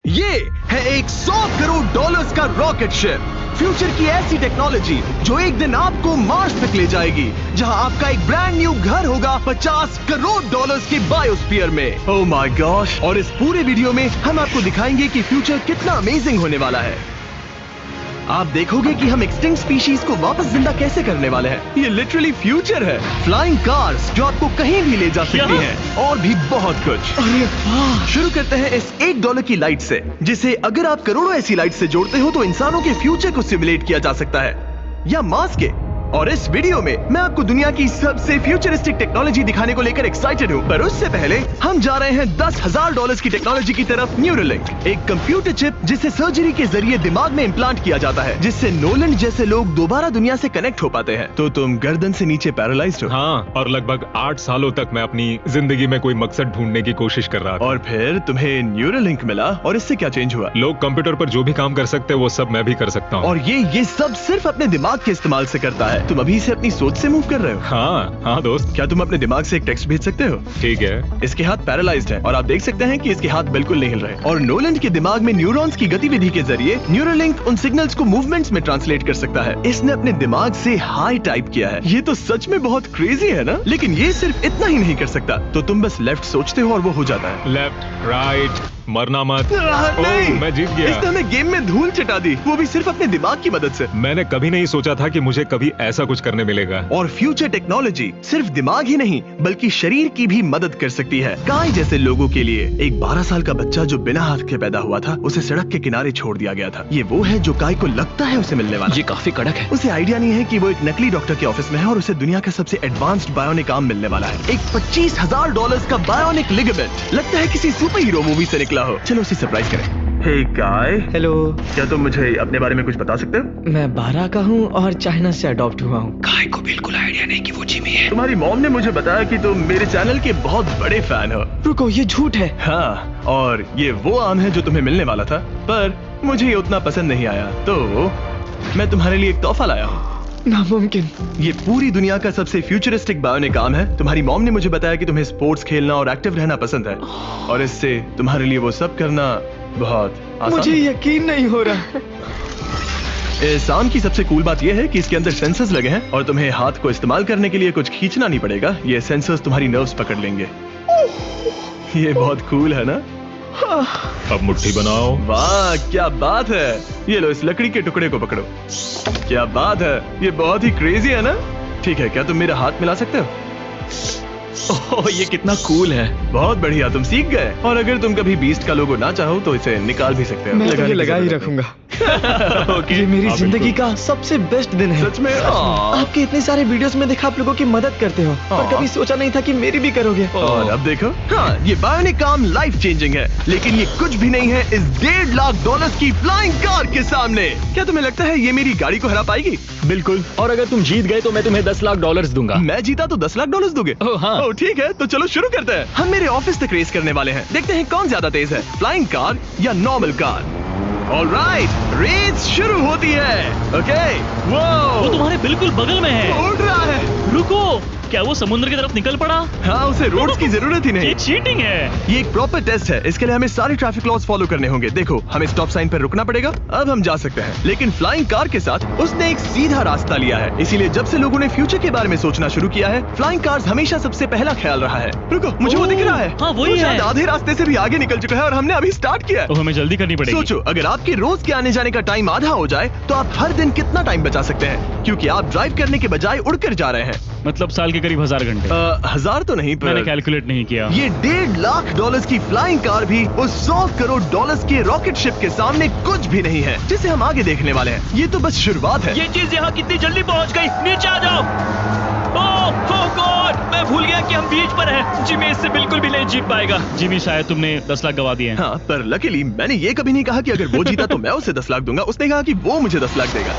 ये है एक 100 करोड़ डॉलर्स का रॉकेट शिप, फ्यूचर की ऐसी टेक्नोलॉजी जो एक दिन आपको मार्स तक ले जाएगी, जहां आपका एक ब्रांड न्यू घर होगा 50 करोड़ डॉलर्स के बायोस्फीयर में। Oh my gosh! और इस पूरे वीडियो में हम आपको दिखाएंगे कि फ्यूचर कितना अमेजिंग होने वाला है। आप देखोगे कि हम एक्सटिंक्ट स्पीशीज को वापस जिंदा कैसे करने वाले हैं। ये लिटरली फ्यूचर है। फ्लाइंग कार्स जो आपको कहीं भी ले जा सकती हैं, और भी बहुत कुछ। अरे वाह! शुरू करते हैं इस $1 की लाइट से, जिसे अगर आप करोड़ों ऐसी लाइट से जोड़ते हो तो इंसानों के फ्यूचर को सिमुलेट किया जा सकता है, या मार्स के। और इस वीडियो में मैं आपको दुनिया की सबसे फ्यूचरिस्टिक टेक्नोलॉजी दिखाने को लेकर एक्साइटेड हूँ। पर उससे पहले हम जा रहे हैं $10,000 की टेक्नोलॉजी की तरफ। न्यूरोलिंक, एक कंप्यूटर चिप जिसे सर्जरी के जरिए दिमाग में इम्प्लांट किया जाता है, जिससे नोलन जैसे लोग दोबारा दुनिया से कनेक्ट हो पाते हैं। तो तुम गर्दन से नीचे पैरालाइज्ड हो। हाँ, और लगभग 8 सालों तक मैं अपनी जिंदगी में कोई मकसद ढूंढने की कोशिश कर रहा था। और फिर तुम्हें न्यूरोलिंक मिला, और इससे क्या चेंज हुआ? लोग कंप्यूटर पर जो भी काम कर सकते हैं वो सब मैं भी कर सकता हूँ। और ये सब सिर्फ अपने दिमाग के इस्तेमाल से करता है। तुम अभी से अपनी सोच से मूव कर रहे हो। हाँ दोस्त। क्या तुम अपने दिमाग से एक टेक्स्ट भेज सकते हो? ठीक है। इसके हाथ पैरालाइज्ड हैं, और आप देख सकते हैं कि इसके हाथ बिल्कुल नहीं हिल रहे। और नोलन के दिमाग में न्यूरॉन्स की गतिविधि के जरिए न्यूरोलिंक उन सिग्नल्स को मूवमेंट्स में ट्रांसलेट कर सकता है। इसने अपने दिमाग से हाई टाइप किया है। ये तो सच में बहुत क्रेजी है ना? लेकिन ये सिर्फ इतना ही नहीं कर सकता। तो तुम बस लेफ्ट सोचते हो और वो हो जाता है। लेफ्ट, राइट, मरना मत। नहीं, मैं जीत गया। इसने हमें गेम में धूल चटा दी, वो भी सिर्फ अपने दिमाग की मदद से। मैंने कभी नहीं सोचा था कि मुझे कभी ऐसा कुछ करने मिलेगा। और फ्यूचर टेक्नोलॉजी सिर्फ दिमाग ही नहीं बल्कि शरीर की भी मदद कर सकती है। काय जैसे लोगों के लिए एक 12 साल का बच्चा जो बिना हाथ के पैदा हुआ था, उसे सड़क के किनारे छोड़ दिया गया था। ये वो है जो काय को लगता है उसे मिलने वाला। ये काफी कड़क है। उसे आइडिया नहीं है कि वो एक नकली डॉक्टर के ऑफिस में है और उसे दुनिया का सबसे एडवांस्ड बायोनिक आर्म मिलने वाला है। एक $25,000 का बायोनिक लिगामेंट। लगता है किसी सुपर हीरो मूवी से निकला हो। चलो उसे सरप्राइज करें। हे काय, हेलो। क्या तुम मुझे अपने बारे में कुछ बता सकते हो? मैं 12 का हूँ और चाइना से अडॉप्ट हुआ हूँ। काय को बिल्कुल आइडिया नहीं कि वो जिमी है। तुम्हारी मॉम ने मुझे बताया कि तुम मेरे चैनल के बहुत बड़े फैन हो। रुको, ये झूठ है। हाँ, और ये वो आम है जो तुम्हें मिलने वाला था, पर मुझे ये उतना पसंद नहीं आया, तो मैं तुम्हारे लिए एक तोहफा लाया हूँ। नामुमकिन। ये पूरी दुनिया का सबसे फ्यूचरिस्टिक बायोनिक आर्म है। तुम्हारी मॉम ने मुझे बताया कि तुम्हें स्पोर्ट्स खेलना और एक्टिव रहना पसंद है, और इससे तुम्हारे लिए वो सब करना बहुत आसान मुझे है। यकीन नहीं हो रहा। इस आर्म की सबसे कूल बात यह है कि इसके अंदर सेंसर्स लगे हैं, और तुम्हें हाथ को इस्तेमाल करने के लिए कुछ खींचना नहीं पड़ेगा। ये सेंसर्स तुम्हारी नर्व्स पकड़ लेंगे। ये बहुत कूल है ना? अब मुट्ठी बनाओ। वाह, क्या बात है! ये लो, इस लकड़ी के टुकड़े को पकड़ो। क्या बात है! ये बहुत ही क्रेजी है ना? ठीक है, क्या तुम मेरा हाथ मिला सकते हो? ओह, ये कितना कूल है। बहुत बढ़िया, तुम सीख गए। और अगर तुम कभी बीस्ट का लोगो ना चाहो तो इसे निकाल भी सकते हो। मैं तो ये लगाने की लगा ही जरूरत रखूंगा। ओके। ये मेरी हाँ, जिंदगी बिल्कुल। का सबसे बेस्ट दिन है। सच में? आपके इतने सारे वीडियोस में देखा आप लोगों की मदद करते हो, पर कभी सोचा नहीं था कि मेरी भी करोगे। और अब देखो, हाँ, ये बायोनिक आर्म लाइफ चेंजिंग है, लेकिन ये कुछ भी नहीं है इस $1.5 की फ्लाइंग कार के सामने। क्या तुम्हें लगता है ये मेरी गाड़ी को हरा पाएगी? बिल्कुल। और अगर तुम जीत गए तो मैं तुम्हें $10 लाख दूंगा। मैं जीता तो $10 लाख दोगे? ओह हाँ। ओह ठीक है, तो चलो शुरू करते हैं। हम मेरे ऑफिस तक रेस करने वाले हैं। देखते हैं कौन ज्यादा तेज है, फ्लाइंग कार या नॉर्मल कार। ऑलराइट, रेस शुरू होती है। ओके, वो तुम्हारे बिल्कुल बगल में है। उड़ रहा है। रुको, क्या वो समुद्र की तरफ निकल पड़ा? हाँ, उसे रोड्स की जरूरत ही नहीं। ये चीटिंग है। ये एक प्रॉपर टेस्ट है। इसके लिए हमें सारे ट्रैफिक लॉज फॉलो करने होंगे। देखो, हमें स्टॉप साइन पर रुकना पड़ेगा। अब हम जा सकते हैं, लेकिन फ्लाइंग कार के साथ उसने एक सीधा रास्ता लिया है। इसीलिए जब से लोगों ने फ्यूचर के बारे में सोचना शुरू किया है, फ्लाइंग कार्स हमेशा सबसे पहला ख्याल रहा है। रुको, मुझे वो दिख रहा है। हाँ, वही वो है। शायद आधे रास्ते से भी आगे निकल चुका है, और हमने अभी स्टार्ट किया है। तो हमें जल्दी करनी पड़ेगी। सोचो, अगर आपके रोज के आने जाने का टाइम आधा हो जाए तो आप हर दिन कितना टाइम बचा सकते हैं, क्योंकि आप ड्राइव करने के बजाय उड़कर जा रहे हैं। मतलब साल के करीब 1000 घंटे। 1000 तो नहीं, मैंने पर कैलकुलेट नहीं किया। ये $1.5 लाख की फ्लाइंग कार भी उस $100 करोड़ के रॉकेट शिप के सामने कुछ भी नहीं है, जिसे हम आगे देखने वाले हैं। ये तो बस शुरुआत है। ये चीज यहाँ कितनी जल्दी पहुँच गई। नीचे आ जाओ। ओह गॉड, मैं भूल गया कि हम बीच पर हैं। जिमी इससे बिल्कुल भी नहीं जीत पाएगा। जिमी, शायद तुमने 10 लाख गवा दिए हैं। हाँ, पर लकीली मैंने ये कभी नहीं कहा कि अगर वो जीता तो मैं उसे 10 लाख दूंगा। उसने कहा कि वो मुझे 10 लाख देगा।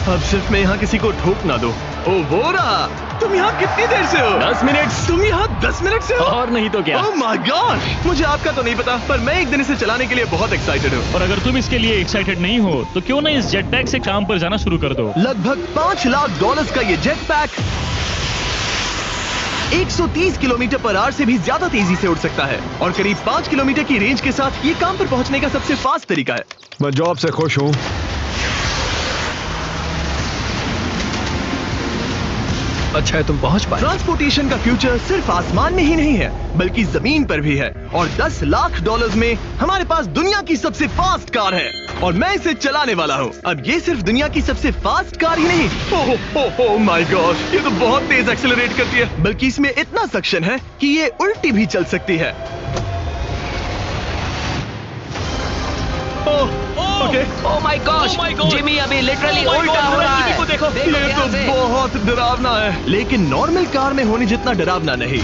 अब सिर्फ मैं यहाँ किसी को ठोक ना दो। ओ वो रहा। तुम यहाँ कितनी देर से हो? 10 मिनट। तुम यहाँ 10 मिनट से हो? और नहीं तो क्या। ओह माय गॉड, मुझे आपका तो नहीं पता, पर मैं एक दिन इसे चलाने के लिए बहुत एक्साइटेड हूँ। और अगर तुम इसके लिए एक्साइटेड नहीं हो तो क्यों ना इस जेट पैक से काम पर जाना शुरू कर दो। लगभग $5 लाख का ये jet pack 130 kilometre per hour से भी ज्यादा तेजी से उड़ सकता है और करीब 5 किलोमीटर की रेंज के साथ ये काम पर पहुंचने का सबसे फास्ट तरीका है। मैं जॉब से खुश हूँ। अच्छा है तुम पहुंच पाए। ट्रांसपोर्टेशन का फ्यूचर सिर्फ आसमान में ही नहीं है बल्कि जमीन पर भी है और 10 लाख डॉलर्स में हमारे पास दुनिया की सबसे फास्ट कार है और मैं इसे चलाने वाला हूँ। अब ये सिर्फ दुनिया की सबसे फास्ट कार ही नहीं, ओह माय गॉड, ये तो बहुत तेज एक्सेलरेट करती है, बल्कि इसमें इतना सक्शन है कि ये उल्टी भी चल सकती है। Okay, oh my gosh, Jimmy अभी लिटरली उल्टा हो रहा है। देखो, ये तो बहुत डरावना है, लेकिन नॉर्मल कार में होने जितना डरावना नहीं।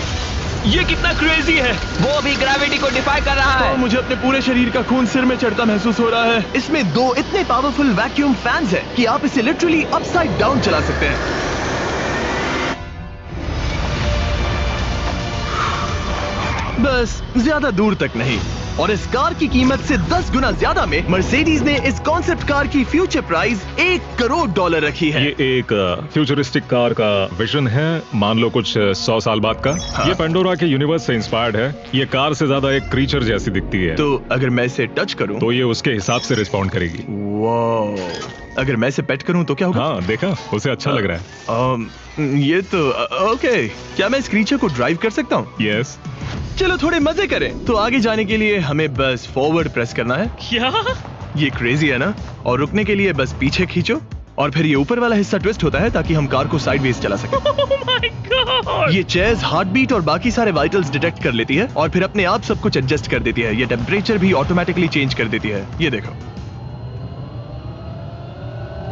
ये कितना क्रेजी है। वो भी ग्रेविटी को डिफाई कर रहा है। मुझे अपने पूरे शरीर का खून सिर में चढ़ता महसूस हो रहा है। इसमें 2 इतने पावरफुल वैक्यूम फैंस हैं कि आप इसे लिटरली अपसाइड डाउन चला सकते हैं। बस ज्यादा दूर तक नहीं। और इस कार की कीमत से 10 गुना ज्यादा में मर्सिडीज ने इस कॉन्सेप्ट कार की फ्यूचर प्राइस $1 करोड़ रखी है। ये एक फ्यूचरिस्टिक कार का विजन है, मान लो कुछ 100 साल बाद का। हाँ। ये पेंडोरा के यूनिवर्स से इंस्पायर्ड है। ये कार से ज्यादा एक क्रीचर जैसी दिखती है, तो अगर मैं इसे टच करूं तो ये उसके हिसाब से रिस्पॉन्ड करेगी। वाह, अगर मैं इसे पेट करूं तो क्या होगा? हाँ देखा, उसे अच्छा लग रहा है। ये तो ओके, क्या मैं इस क्रीचर को ड्राइव कर सकता हूँ? यस। चलो थोड़े मजे करें। तो आगे जाने के लिए हमें बस फॉरवर्ड प्रेस करना है। क्या? ये क्रेजी है ना? और रुकने के लिए बस पीछे खींचो और फिर ये ऊपर वाला हिस्सा ट्विस्ट होता है ताकि हम कार को साइडवेज चला सकें। Oh my God! ये चेयर्स हार्ट बीट और बाकी सारे वाइटल्स डिटेक्ट कर लेती है और फिर अपने आप सब कुछ एडजस्ट कर देती है। ये टेम्परेचर भी ऑटोमेटिकली चेंज कर देती है। ये देखो।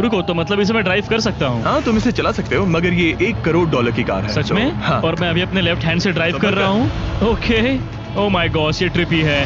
रुको, तो मतलब इसे मैं ड्राइव कर सकता हूँ? हाँ, तुम इसे चला सकते हो, मगर ये $1 करोड़ की कार है। सच तो, में? हाँ। और मैं अभी अपने लेफ्ट हैंड से ड्राइव तो कर रहा हूँ। ओके, ओह माय गॉश, ये ट्रिपी है।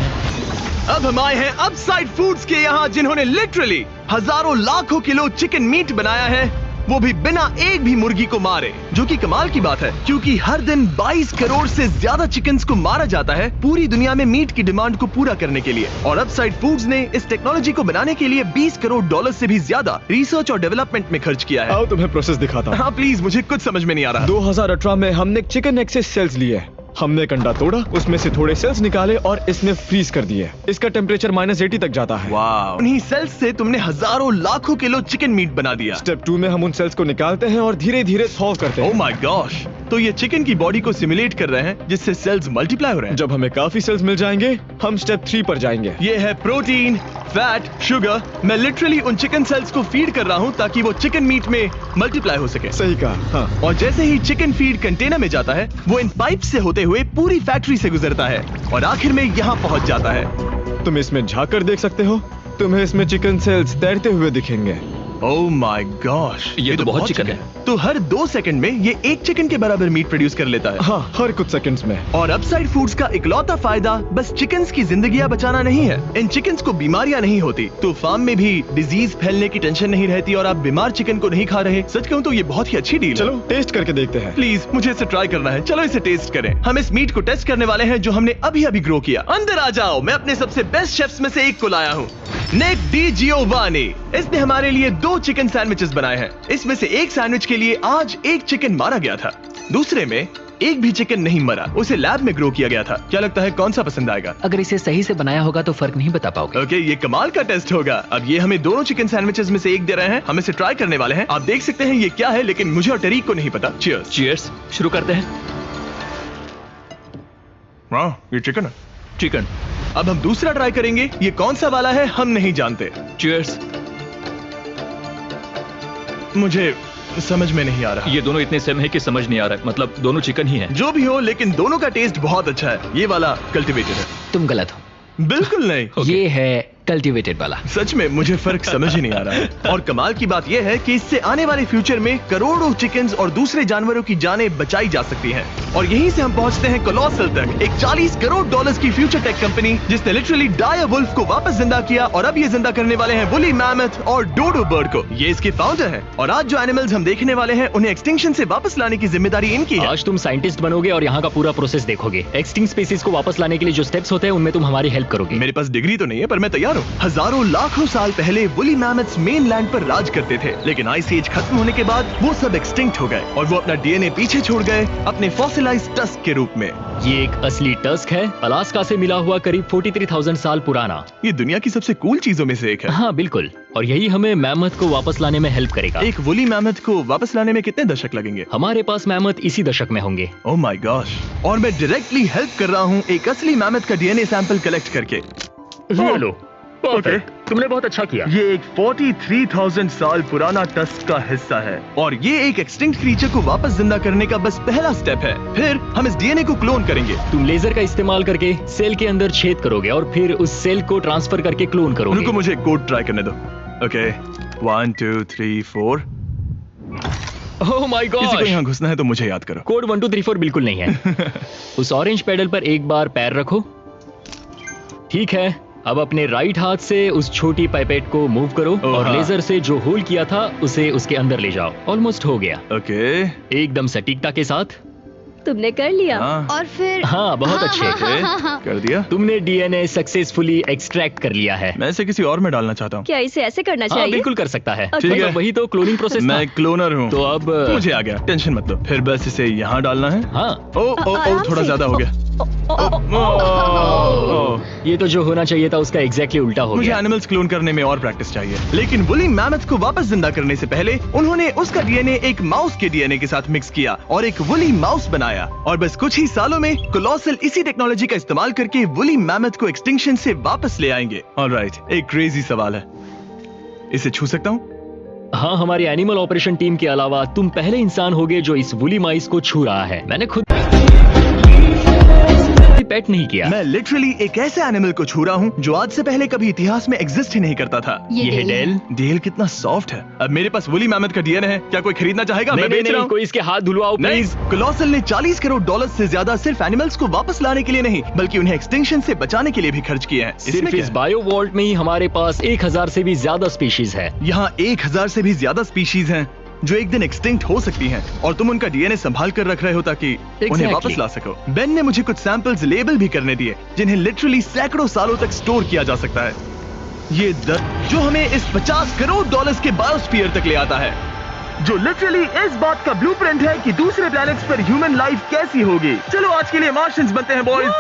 अब हम आए हैं अपसाइड फूड्स के यहाँ, जिन्होंने लिटरली हजारों लाखों किलो चिकन मीट बनाया है, वो भी बिना एक भी मुर्गी को मारे, जो कि कमाल की बात है क्योंकि हर दिन 22 करोड़ से ज्यादा चिकन्स को मारा जाता है पूरी दुनिया में मीट की डिमांड को पूरा करने के लिए। और अपसाइड फूड्स ने इस टेक्नोलॉजी को बनाने के लिए $20 करोड़ से भी ज्यादा रिसर्च और डेवलपमेंट में खर्च किया है। आओ तुम्हें प्रोसेस दिखाता हूँ। हाँ प्लीज, मुझे कुछ समझ में नहीं आ रहा। 2018 में हमने चिकन एग से सेल्स लिए। हमने एक अंडा तोड़ा, उसमें से थोड़े सेल्स निकाले और इसमें फ्रीज कर दिए। इसका टेम्परेचर -80 तक जाता है। वाह, उन्हीं सेल्स से तुमने हजारों लाखों किलो चिकन मीट बना दिया। स्टेप 2 में हम उन सेल्स को निकालते हैं और धीरे धीरे थॉ करते हैं। ओह माय गॉश, तो ये चिकन की बॉडी को सिमुलेट कर रहे हैं जिससे सेल्स मल्टीप्लाई हो रहे हैं। जब हमें काफी सेल्स मिल जाएंगे, हम स्टेप 3 पर जाएंगे। ये है प्रोटीन, फैट, शुगर। मैं लिटरली उन चिकन सेल्स को फीड कर रहा हूँ ताकि वो चिकन मीट में मल्टीप्लाई हो सके। सही कहा। हाँ। और जैसे ही चिकन फीड कंटेनर में जाता है, वो इन पाइप से होते हुए पूरी फैक्ट्री से गुजरता है और आखिर में यहाँ पहुँच जाता है। तुम इसमें झाँक कर देख सकते हो, तुम्हें इसमें चिकन सेल्स तैरते हुए दिखेंगे। ओह माय गॉश, ये तो बहुत चिकन है। तो हर 2 सेकंड में ये 1 चिकन के बराबर मीट प्रोड्यूस कर लेता है। हाँ, हर कुछ सेकंड्स में। और अपसाइड फूड्स का इकलौता फायदा बस चिकन्स की जिंदगियां बचाना नहीं है। इन चिकन्स को बीमारियां नहीं होती, तो फार्म में भी डिजीज फैलने की टेंशन नहीं रहती और आप बीमार चिकन को नहीं खा रहे। सच कहूं तो ये बहुत ही अच्छी डील है। चलो टेस्ट करके देखते हैं। प्लीज, मुझे इसे ट्राई करना है। चलो इसे टेस्ट करें। हम इस मीट को टेस्ट करने वाले हैं जो हमने अभी अभी ग्रो किया। अंदर आ जाओ, मैं अपने सबसे बेस्ट शेफ्स में से एक को लाया हूँ, निक डी जियोवानी। इसने हमारे लिए 2 चिकन सैंडविचेस बनाए हैं। इसमें से एक सैंडविच के लिए आज 1 चिकन मारा गया था, दूसरे में एक भी चिकन नहीं मरा, उसे लैब में ग्रो किया गया था। क्या लगता है कौन सा पसंद आएगा? अगर इसे सही से बनाया होगा तो फर्क नहीं बता पाओगे। ओके, ये कमाल का टेस्ट होगा। अब ये हमें दोनों चिकन सैंडविचेस में से एक दे रहे हैं, हम इसे ट्राई करने वाले हैं। आप देख सकते हैं ये क्या है, लेकिन मुझे और टरीक को नहीं पता। चीयर्स। चीयर्स, शुरू करते हैं। वाह, ये चिकन है। चिकन। अब हम दूसरा ट्राई करेंगे। ये कौन सा वाला है हम नहीं जानते। चीयर्स। मुझे समझ में नहीं आ रहा। ये दोनों इतने सेम है कि समझ नहीं आ रहा है, मतलब दोनों चिकन ही हैं। जो भी हो, लेकिन दोनों का टेस्ट बहुत अच्छा है। ये वाला कल्टीवेटेड है। तुम गलत हो। बिल्कुल नहीं। ये है कल्टीवेटेड वाला। सच में मुझे फर्क समझ ही नहीं आ रहा है। और कमाल की बात यह है कि इससे आने वाले फ्यूचर में करोड़ों चिकन्स और दूसरे जानवरों की जानें बचाई जा सकती हैं। और यहीं से हम पहुंचते हैं कोलोसल तक, एक $40 करोड़ की फ्यूचर टेक कंपनी जिसने लिटरली डायर वुल्फ को वापस जिंदा किया और अब ये जिंदा करने वाले हैं वुली मैमथ और डोडो बर्ड को। ये इसके फाउंडर हैं और आज जो एनिमल्स हम देखने वाले हैं उन्हें एक्सटिंक्शन से वापस लाने की जिम्मेदारी इनकी है। आज तुम साइंटिस्ट बनोगे और यहाँ का पूरा प्रोसेस देखोगे। एक्सटिंक्ट स्पीसीज को वापस लाने के लिए जो स्टेप्स होते हैं उनमें तुम हमारी हेल्प करोगे। मेरे पास डिग्री तो नहीं है, पर मैं तैयार हजारों लाखों साल पहले वुली मैमथ्स मेनलैंड पर राज करते थे, लेकिन आइस एज खत्म होने के बाद वो सब एक्सटिंक्ट हो गए और वो अपना डीएनए पीछे छोड़ गए अपने फॉसिलाइज्ड टस्क के रूप में। ये एक असली टस्क है, अलास्का से मिला हुआ, करीब 43,000 साल पुराना। ये दुनिया की सबसे कूल चीजों में से एक है। हाँ बिल्कुल, और यही हमें मैमथ को वापस लाने में हेल्प करेगा। एक वुली मैमथ को वापस लाने में कितने दशक लगेंगे? हमारे पास मैमथ इसी दशक में होंगे। ओह माय गॉश, और मैं डायरेक्टली हेल्प कर रहा हूँ एक असली मैमथ का डीएनए सैंपल कलेक्ट करके। ये लो, ओके, तुमने बहुत अच्छा किया। ये एक 43,000 साल पुराना टस्क का हिस्सा है और ये एक एक्सटिंक्ट क्रीचर को वापस जिंदा करने का बस पहला स्टेप है। फिर हम इस डीएनए को क्लोन करेंगे। तुम लेजर का इस्तेमाल करके सेल के अंदर छेद करोगे और फिर उस सेल को ट्रांसफर करके क्लोन करोगे। रुको, मुझे कोड ट्राई करने दो। ओके, 1 2 3 4। ओह माय गॉड, किसी को यहाँ घुसना है तो मुझे याद करो। कोड 1 2 3 4 बिल्कुल नहीं है। उस ऑरेंज पेडल पर एक बार पैर रखो। ठीक है, अब अपने राइट हाथ से उस छोटी पाइपेट को मूव करो और हाँ। लेजर से जो होल किया था उसे उसके अंदर ले जाओ। ऑलमोस्ट हो गया। ओके, एकदम सटीकता के साथ। तुमने कर लिया। हाँ। और फिर हाँ, बहुत अच्छे। कर दिया। तुमने डीएनए सक्सेसफुली एक्सट्रैक्ट कर लिया है। मैं इसे किसी और में डालना चाहता हूँ। क्या इसे ऐसे करना हाँ, चाहिए? बिल्कुल कर सकता है। ठीक है। वही तो क्लोनिंग प्रोसेस था। मैं क्लोनर हूँ। तो अब मुझे आ गया, टेंशन मत लो। फिर बस इसे यहाँ डालना है। हाँ, आराम थोड़ा से। ज्यादा हो गया। ये तो जो होना चाहिए था उसका एग्जैक्टली उल्टा हो मुझे गया। एनिमल्स क्लोन करने में और प्रैक्टिस चाहिए। लेकिन वुली मैमथ को वापस जिंदा करने से पहले उन्होंने उसका डीएनए एक माउस के डीएनए के साथ मिक्स किया और एक वुली माउस बनाया। और बस कुछ ही सालों में कोलोसल इसी टेक्नोलॉजी का इस्तेमाल करके वुली मैमथ को एक्सटिंक्शन से वापस ले आएंगे। ऑलराइट, एक क्रेजी सवाल है, इसे छू सकता हूँ? हाँ, हमारी एनिमल ऑपरेशन टीम के अलावा तुम पहले इंसान होगे जो इस वुली माइस को छू रहा है। मैंने खुद पेट नहीं किया। मैं लिटरली एक ऐसे एनिमल को छू रहा हूँ जो आज से पहले कभी इतिहास में एग्जिस्ट ही नहीं करता था। ये है डेल। डेल कितना सॉफ्ट है। अब मेरे पास वुली मैमथ का डीएनए है, क्या कोई खरीदना चाहेगा? मैं बेच रहा हूँ। कोई इसके हाथ धुलवाओ प्लीज। कोलोसल ने 40 करोड़ डॉलर से ज्यादा सिर्फ एनिमल्स को वापस लाने के लिए नहीं, बल्कि उन्हें एक्सटिंक्शन से बचाने के लिए भी खर्च किए हैं। इसमें सिर्फ क्या इस है? बायो वॉल्ट में ही हमारे पास 1000 से भी ज्यादा स्पीशीज है। यहाँ 1000 से भी ज्यादा स्पीशीज हैं जो एक दिन एक्सटिंक्ट हो सकती हैं, और तुम उनका डीएनए संभाल कर रख रहे हो ताकि उन्हें वापस ला सको। बेन ने मुझे कुछ सैंपल्स लेबल भी करने दिए जिन्हें लिटरली सैकड़ों सालों तक स्टोर किया जा सकता है। ये जो हमें इस 50 करोड़ डॉलर्स के बायोस्फीयर तक ले आता है, जो लिटरली इस बात का ब्लूप्रिंट है कि दूसरे प्लैनेट्स पर ह्यूमन लाइफ कैसी होगी। चलो आज के लिए मार्शियंस बनते हैं बॉयज।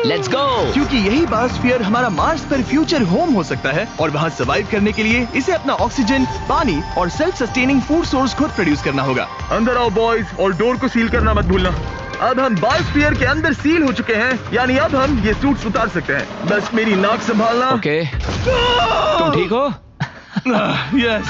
Let's go. क्योंकि यही बायोस्फीयर हमारा मार्स पर फ्यूचर होम हो सकता है, और वहाँ सर्वाइव करने के लिए इसे अपना ऑक्सीजन, पानी और सेल्फ सस्टेनिंग फूड सोर्स खुद प्रोड्यूस करना होगा। अंदर आओ बॉयज, और डोर को सील करना मत भूलना। अब हम बायोस्फीयर के अंदर सील हो चुके हैं, यानी अब हम ये सूट्स उतार सकते हैं। बस मेरी नाक संभालना। ओके, तुम ठीक हो? यस।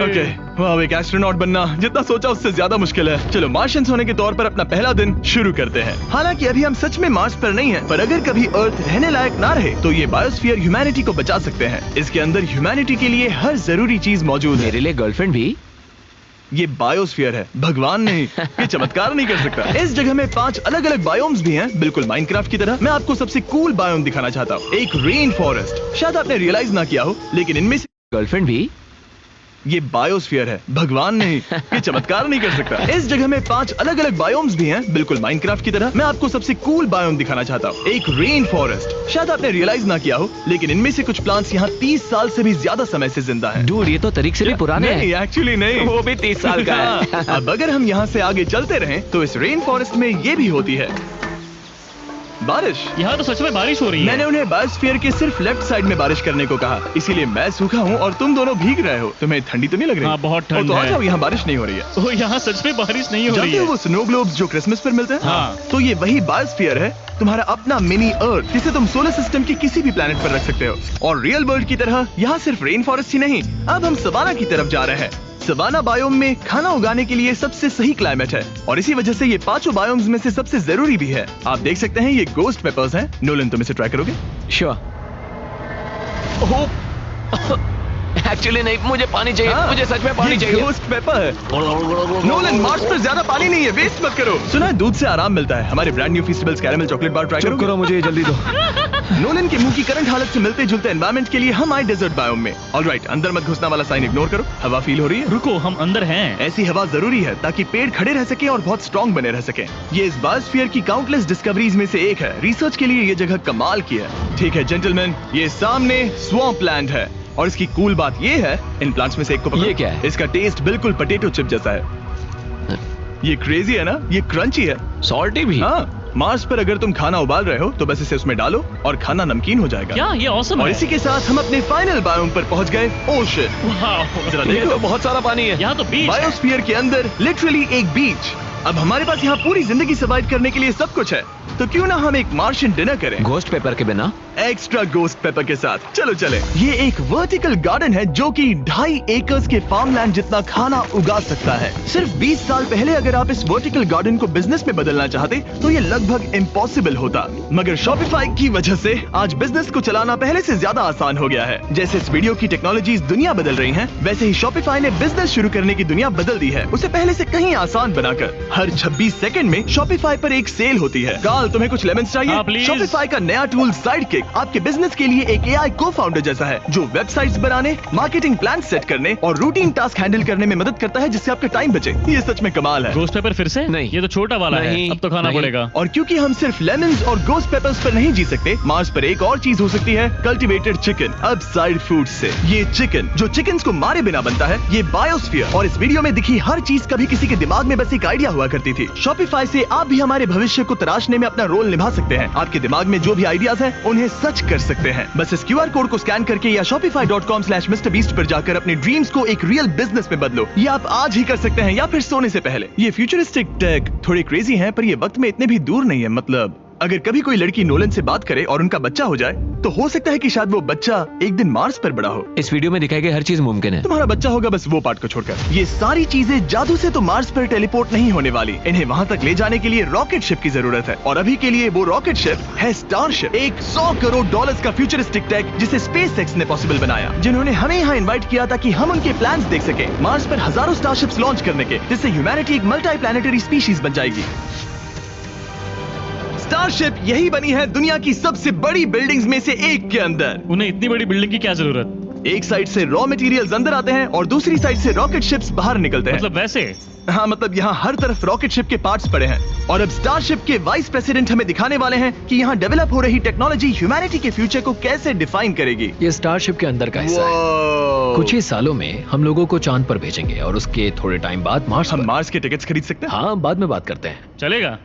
ओके, वाह, एक एस्ट्रोनॉट बनना जितना सोचा उससे ज्यादा मुश्किल है। चलो मार्शियंस होने के तौर पर अपना पहला दिन शुरू करते हैं। हालांकि अभी हम सच में मार्स पर नहीं हैं, पर अगर कभी अर्थ रहने लायक ना रहे तो ये बायोस्फीयर ह्यूमैनिटी को बचा सकते हैं। इसके अंदर ह्यूमैनिटी के लिए हर जरूरी चीज मौजूद है। मेरे लिए गर्लफ्रेंड भी? ये बायोस्फीयर है, भगवान नहीं। ये चमत्कार नहीं कर सकता। इस जगह में 5 अलग अलग बायोम्स भी हैं, बिल्कुल माइनक्राफ्ट की तरह। मैं आपको सबसे कूल बायोम दिखाना चाहता हूँ, एक रेन फॉरेस्ट। शायद आपने रियलाइज ना किया हो, लेकिन इनमें से गर्लफ्रेंड भी? ये बायोस्फीयर है, भगवान नहीं। ये चमत्कार नहीं कर सकता। इस जगह में 5 अलग अलग बायोम्स भी हैं, बिल्कुल माइनक्राफ्ट की तरह। मैं आपको सबसे कूल बायोम दिखाना चाहता हूँ, एक रेन फॉरेस्ट। शायद आपने रियलाइज ना किया हो, लेकिन इनमें से कुछ प्लांट्स यहाँ 30 साल से भी ज्यादा समय से जिंदा हैं। डूड, ये तो तरीक से भी पुराने हैं। नहीं, एक्चुअली नहीं, वो भी 30 साल का है। अब अगर हम यहाँ से आगे चलते रहें तो इस रेन फॉरेस्ट में ये भी होती है बारिश। यहाँ तो सच में बारिश हो रही है। मैंने उन्हें बायोस्फीयर के सिर्फ लेफ्ट साइड में बारिश करने को कहा, इसीलिए मैं सूखा हूँ और तुम दोनों भीग रहे हो। तुम्हें ठंडी तो नहीं लग रही? हाँ, बहुत ठंड तो आ है। जाओ, यहाँ बारिश नहीं हो रही है। ओ, यहाँ सच में बारिश नहीं हो रही जानते हो है। वो स्नो ग्लोब्स जो क्रिसमस पर मिलते हैं? हाँ। तो ये वही बायोस्फीयर है, तुम्हारा अपना मिनी अर्थ, जिसे तुम सोलर सिस्टम के किसी भी प्लेनेट पर रख सकते हो। और रियल वर्ल्ड की तरह यहाँ सिर्फ रेन फॉरेस्ट ही नहीं, अब हम सवाना की तरफ जा रहे हैं। सवाना बायोम में खाना उगाने के लिए सबसे सही क्लाइमेट है, और इसी वजह से ये 5 बायोम्स में से सबसे जरूरी भी है। आप देख सकते हैं ये गोस्ट पेपर्स हैं। नोलन, तुम इसे ट्राई करोगे? श्योर। एक्चुअली नहीं, मुझे पानी चाहिए। हाँ, मुझे सच में पानी ये चाहिए। गोस्ट पेपर है। नोलन, मार्स पर ज्यादा पानी नहीं है, वेस्ट मत करो। सुना है दूध से आराम मिलता है। हमारे brand new festivals caramel chocolate bar try चुप करोगे? करो, मुझे ये जल्दी दो। नोलन के मुंह की करंट हालत से मिलते जुलते एनवायरनमेंट के लिए हम आए डेजर्ट बायोम में। ऑलराइट, अंदर मत घुसना वाला साइन इग्नोर करो। हवा फील हो रही है? रुको, हम अंदर हैं। ऐसी हवा जरूरी है ताकि पेड़ खड़े रह सके और बहुत स्ट्रॉन्ग बने रह सके। ये इस बायोस्फीयर की काउंटलेस डिस्कवरीज में से एक है। रिसर्च के लिए ये जगह कमाल की है। ठीक है जेंटलमैन, ये सामने स्वैम्प लैंड है और इसकी कूल बात ये है, इन प्लांट्स में से एक को पकड़ो। ये क्या है? इसका टेस्ट बिल्कुल पोटैटो चिप जैसा है। ये क्रेजी है ना? ये क्रंची है। सॉल्टी भी? हाँ, मार्स पर अगर तुम खाना उबाल रहे हो तो बस इसे उसमें डालो और खाना नमकीन हो जाएगा। क्या ये ऑसम और है? इसी के साथ हम अपने फाइनल बायोम पर पहुंच गए, ओशन। वाह, जरा ये देखो, तो बहुत सारा पानी है। यहाँ तो बीच है। बायोस्फीयर के अंदर लिटरली एक बीच। अब हमारे पास यहाँ पूरी जिंदगी सर्वाइव करने के लिए सब कुछ है, तो क्यों ना हम एक मार्शियन डिनर करें घोस्ट पेपर के बिना? एक्स्ट्रा गोस्ट पेपर के साथ। चलो चले। ये एक वर्टिकल गार्डन है जो कि 2.5 एकर्स के फार्मलैंड जितना खाना उगा सकता है। सिर्फ 20 साल पहले अगर आप इस वर्टिकल गार्डन को बिजनेस में बदलना चाहते तो ये लगभग इम्पॉसिबल होता, मगर शॉपिफाई की वजह से आज बिजनेस को चलाना पहले से ज्यादा आसान हो गया है। जैसे इस वीडियो की टेक्नोलॉजीज दुनिया बदल रही हैं, वैसे ही शॉपिफाई ने बिजनेस शुरू करने की दुनिया बदल दी है, उसे पहले से कहीं आसान बनाकर। हर 26 सेकंड में शॉपिफाई पर एक सेल होती है। काल, तुम्हें कुछ लेमन्स चाहिए? हाँ, प्लीज। शॉपिफाई का नया टूल साइडकिक आपके बिजनेस के लिए एक AI को-फाउंडर जैसा है जो वेबसाइट्स बनाने, मार्केटिंग प्लान सेट करने और रूटीन टास्क हैंडल करने में मदद करता है, जिससे आपका टाइम बचे। ये सच में कमाल है। गोस्ट पेपर फिर से? नहीं। ये तो छोटा वाला है, नहीं, अब तो खाना नहीं। पड़ेगा। और क्योंकि हम सिर्फ लेमन्स और गोस्ट पेपर्स पर नहीं जी सकते, मार्स पर एक और चीज हो सकती है, कल्टीवेटेड चिकन, अपसाइड फूड से। ये चिकन जो चिकन्स को मारे बिना बनता है, ये बायोस्फीयर और इस वीडियो में दिखी हर चीज कभी किसी के दिमाग में बस एक आइडिया हुआ करती थी। शॉपिफाई से आप भी हमारे भविष्य को तराशने में अपना रोल निभा सकते हैं। आपके दिमाग में जो भी आइडियाज हैं, उन्हें सच कर सकते हैं। बस इस QR कोड को स्कैन करके या shopify.com/MrBeast पर जाकर अपने ड्रीम्स को एक रियल बिजनेस में बदलो। ये आप आज ही कर सकते हैं या फिर सोने से पहले। ये फ्यूचरिस्टिक टेक थोड़े क्रेजी हैं, पर ये वक्त में इतने भी दूर नहीं है। मतलब अगर कभी कोई लड़की नोलन से बात करे और उनका बच्चा हो जाए, तो हो सकता है कि शायद वो बच्चा एक दिन मार्स पर बड़ा हो। इस वीडियो में दिखाई गई हर चीज मुमकिन है। तुम्हारा बच्चा होगा, बस वो पार्ट को छोड़कर। ये सारी चीजें जादू से तो मार्स पर टेलीपोर्ट नहीं होने वाली। इन्हें वहाँ तक ले जाने के लिए रॉकेट शिप की जरूरत है, और अभी के लिए वो रॉकेट शिप है स्टारशिप। एक $100 करोड़ का फ्यूचरिस्टिक टेक जिसे स्पेसएक्स ने पॉसिबल बनाया, जिन्होंने हमें यहाँ इन्वाइट किया ताकि हम उनके प्लान्स देख सके, मार्स पर हजारों स्टारशिप्स लॉन्च करने के, जिससे ह्यूमैनिटी एक मल्टी प्लैनेटरी स्पीशीज बन जाएगी। स्टारशिप यही बनी है दुनिया की सबसे बड़ी बिल्डिंग्स में से एक के अंदर। उन्हें इतनी बड़ी बिल्डिंग की क्या जरूरत? एक साइड से रॉ मटेरियल्स अंदर आते हैं और दूसरी साइड से रॉकेट शिप्स बाहर निकलते हैं। मतलब वैसे? हाँ, मतलब यहाँ हर तरफ रॉकेट शिप के पार्ट्स पड़े हैं। और अब स्टारशिप के वाइस प्रेसिडेंट हमें दिखाने वाले हैं कि यहाँ डेवलप हो रही टेक्नोलॉजी ह्यूमैनिटी के फ्यूचर को कैसे डिफाइन करेगी। ये स्टारशिप के अंदर का हिस्सा है। Wow! कुछ ही सालों में हम लोगों को चांद पर भेजेंगे और उसके थोड़े टाइम बाद मार्स हम पर। मार्स के टिकट्स खरीद सकते हैं? हाँ, बाद में बात करते हैं। चलेगा।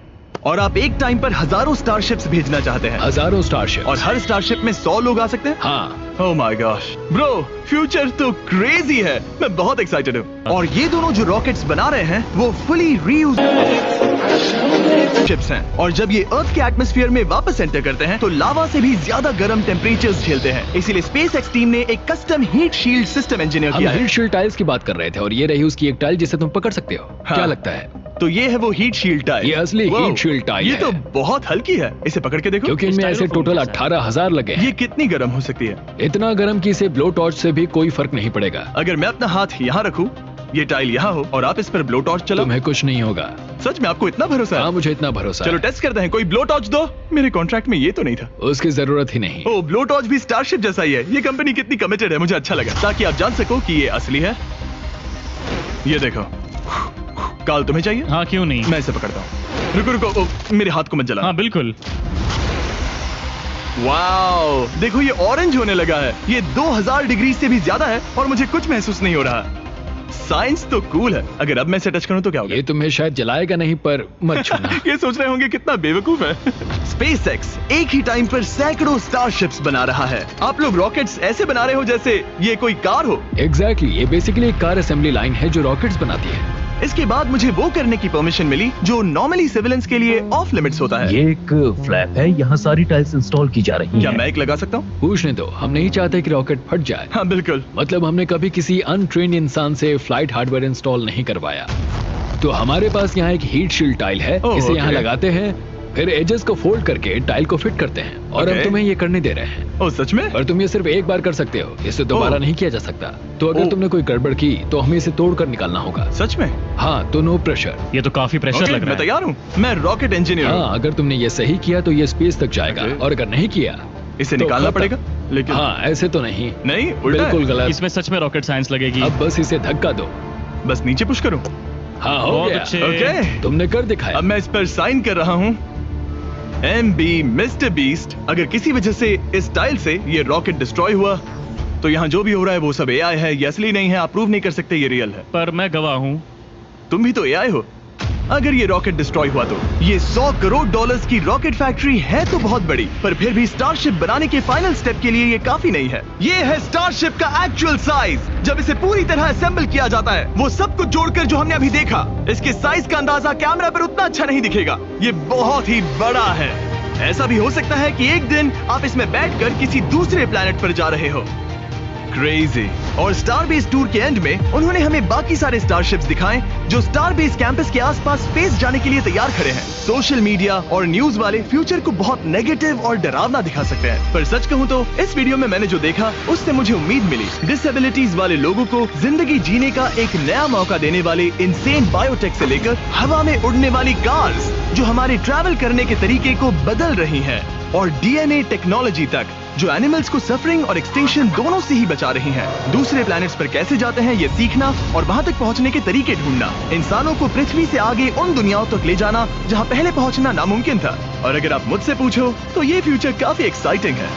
और आप एक टाइम पर हजारों स्टारशिप्स भेजना चाहते हैं? हजारों स्टारशिप। और हर स्टारशिप में 100 लोग आ सकते हैं? हाँ। Oh my gosh, bro, future तो क्रेजी है। मैं बहुत एक्साइटेड हूँ। और ये दोनों जो रॉकेट्स बना रहे हैं, वो फुली रीयूज शिप्स हैं। और जब ये अर्थ के एटमॉस्फेयर में वापस एंटर करते हैं, तो लावा से भी ज्यादा गर्म टेम्परेचर्स झेलते हैं। इसीलिए स्पेसएक्स टीम ने एक custom heat shield system engineer हम किया है। हीट शील्ड टाइल्स की बात कर रहे थे और ये रही उसकी एक टाइल जिसे तुम पकड़ सकते हो। हाँ। क्या लगता है? तो ये है वो हीट शील्ड टाइल। ये असली हीट शील्ड टाइल ये है। तो बहुत हल्की है, इसे पकड़ के देखो। क्योंकि इनमें ऐसे टोटल 18,000 लगे हैं। ये कितनी गर्म हो सकती है? इतना गर्म कि इसे ब्लो टॉर्च से भी कोई फर्क नहीं पड़ेगा। अगर मैं अपना हाथ यहाँ रखूं, ये टाइल यहाँ हो और आप इस पर ब्लो टॉर्च चलाओ, तुम्हें कुछ नहीं होगा। सच में आपको इतना भरोसा है? हाँ, मुझे इतना भरोसा चलो है। टेस्ट करते हैं। कोई ब्लो टॉर्च दो। मेरे कॉन्ट्रैक्ट में ये तो नहीं था। उसकी जरूरत ही नहीं। ओ, ब्लो टॉर्च भी स्टारशिप जैसा ही है। ये कंपनी कितनी कमिटेड है, मुझे अच्छा लगा, ताकि आप जान सको कि ये असली है। ये देखो। काल, तुम्हें चाहिए? हाँ, क्यों नहीं। मैं इसे पकड़ता हूँ। रुको रुको, ओ, मेरे हाथ को मत जला। हाँ बिल्कुल। वाओ, देखो ये ऑरेंज होने लगा है। ये 2000 डिग्री से भी ज्यादा है और मुझे कुछ महसूस नहीं हो रहा। साइंस तो कूल है। अगर अब मैं इसे टच करूं तो क्या होगा? ये तुम्हें शायद जलाएगा नहीं, पर मत छूना। ये सोच रहे होंगे कितना बेवकूफ है। स्पेसएक्स एक ही टाइम पर सैकड़ों स्टारशिप्स बना रहा है। आप लोग रॉकेट्स ऐसे बना रहे हो जैसे ये कोई कार हो। एग्जैक्टली, ये बेसिकली एक कार असेंबली लाइन है जो रॉकेट्स बनाती है। इसके बाद मुझे वो करने की परमिशन मिली जो नॉर्मली सिविलियंस के लिए ऑफ लिमिट्स होता है। ये एक फ्लैप है, यहाँ सारी टाइल्स इंस्टॉल की जा रही क्या हैं। मैं एक लगा सकता हूँ? पूछने दो, हम नहीं चाहते कि रॉकेट फट जाए। हाँ बिल्कुल। मतलब हमने कभी किसी अनट्रेन्ड इंसान से फ्लाइट हार्डवेयर इंस्टॉल नहीं करवाया। तो हमारे पास यहाँ एक हीट शील्ड टाइल है। ओह, इसे यहाँ ओके। लगाते हैं, फिर एजेस को फोल्ड करके टाइल को फिट करते हैं और ओके। हम तुम्हें ये करने दे रहे हैं। ओ, सच में? पर तुम ये सिर्फ एक बार कर सकते हो, इसे दोबारा ओह। नहीं किया जा सकता। तो अगर ओह। तुमने कोई गड़बड़ की तो हमें इसे तोड़ कर निकालना होगा। सच में? हाँ, तो नो प्रेशर। ये तो काफी प्रेशर ओके, लग रहा मैं है। तैयार हूँ। मैं रॉकेट इंजीनियर हूँ। हाँ, अगर तुमने ये सही किया तो ये स्पेस तक जाएगा ओके। और अगर नहीं किया इसे तो निकालना खत्म। पड़ेगा, लेकिन हाँ ऐसे तो नहीं, नहीं, उल्टा है। बिल्कुल गलत। इसमें सच में रॉकेट साइंस लगेगी। अब बस इसे धक्का दो। बस नीचे पुश करूं। हाँ हो बहुत गया। अच्छे। ओके, तुमने कर दिखाया। अब मैं इस पर साइन कर रहा हूँ। MB मिस्टर बीस्ट, अगर किसी वजह से इस टाइल से ये रॉकेट डिस्ट्रॉय हुआ तो यहाँ जो भी हो रहा है वो सब AI है, ये असली नहीं है, आप प्रूव नहीं कर सकते ये रियल है। पर मैं गवाह हूँ। तुम भी तो AI हो। अगर ये रॉकेट डिस्ट्रॉय हुआ तो ये $100 करोड़ की रॉकेट फैक्ट्री है तो बहुत बड़ी, पर फिर भी स्टारशिप बनाने के फाइनल स्टेप के लिए ये काफी नहीं है। ये है स्टारशिप का एक्चुअल साइज। जब इसे पूरी तरह असेंबल किया जाता है, वो सब कुछ जोड़कर जो हमने अभी देखा, इसके साइज का अंदाजा कैमरा पर उतना अच्छा नहीं दिखेगा। ये बहुत ही बड़ा है। ऐसा भी हो सकता है कि एक दिन आप इसमें बैठकर किसी दूसरे प्लेनेट पर जा रहे हो। क्रेजी। और स्टारबेस टूर के एंड में उन्होंने हमें बाकी सारे स्टारशिप्स दिखाए जो स्टारबेस कैंपस के आसपास स्पेस जाने के लिए तैयार खड़े हैं। सोशल मीडिया और न्यूज वाले फ्यूचर को बहुत नेगेटिव और डरावना दिखा सकते हैं, पर सच कहूँ तो इस वीडियो में मैंने जो देखा उससे मुझे उम्मीद मिली। डिसेबिलिटीज वाले लोगों को जिंदगी जीने का एक नया मौका देने वाले इंसेन बायोटेक से लेकर हवा में उड़ने वाली कार्स जो हमारे ट्रैवल करने के तरीके को बदल रही हैं, और DNA टेक्नोलॉजी तक जो एनिमल्स को सफरिंग और एक्सटिंक्शन दोनों से ही बचा रही हैं। दूसरे प्लैनेट्स पर कैसे जाते हैं ये सीखना और वहां तक पहुंचने के तरीके ढूंढना, इंसानों को पृथ्वी से आगे उन दुनियाओं तक ले जाना जहां पहले पहुंचना नामुमकिन था। और अगर आप मुझसे पूछो तो ये फ्यूचर काफी एक्साइटिंग है।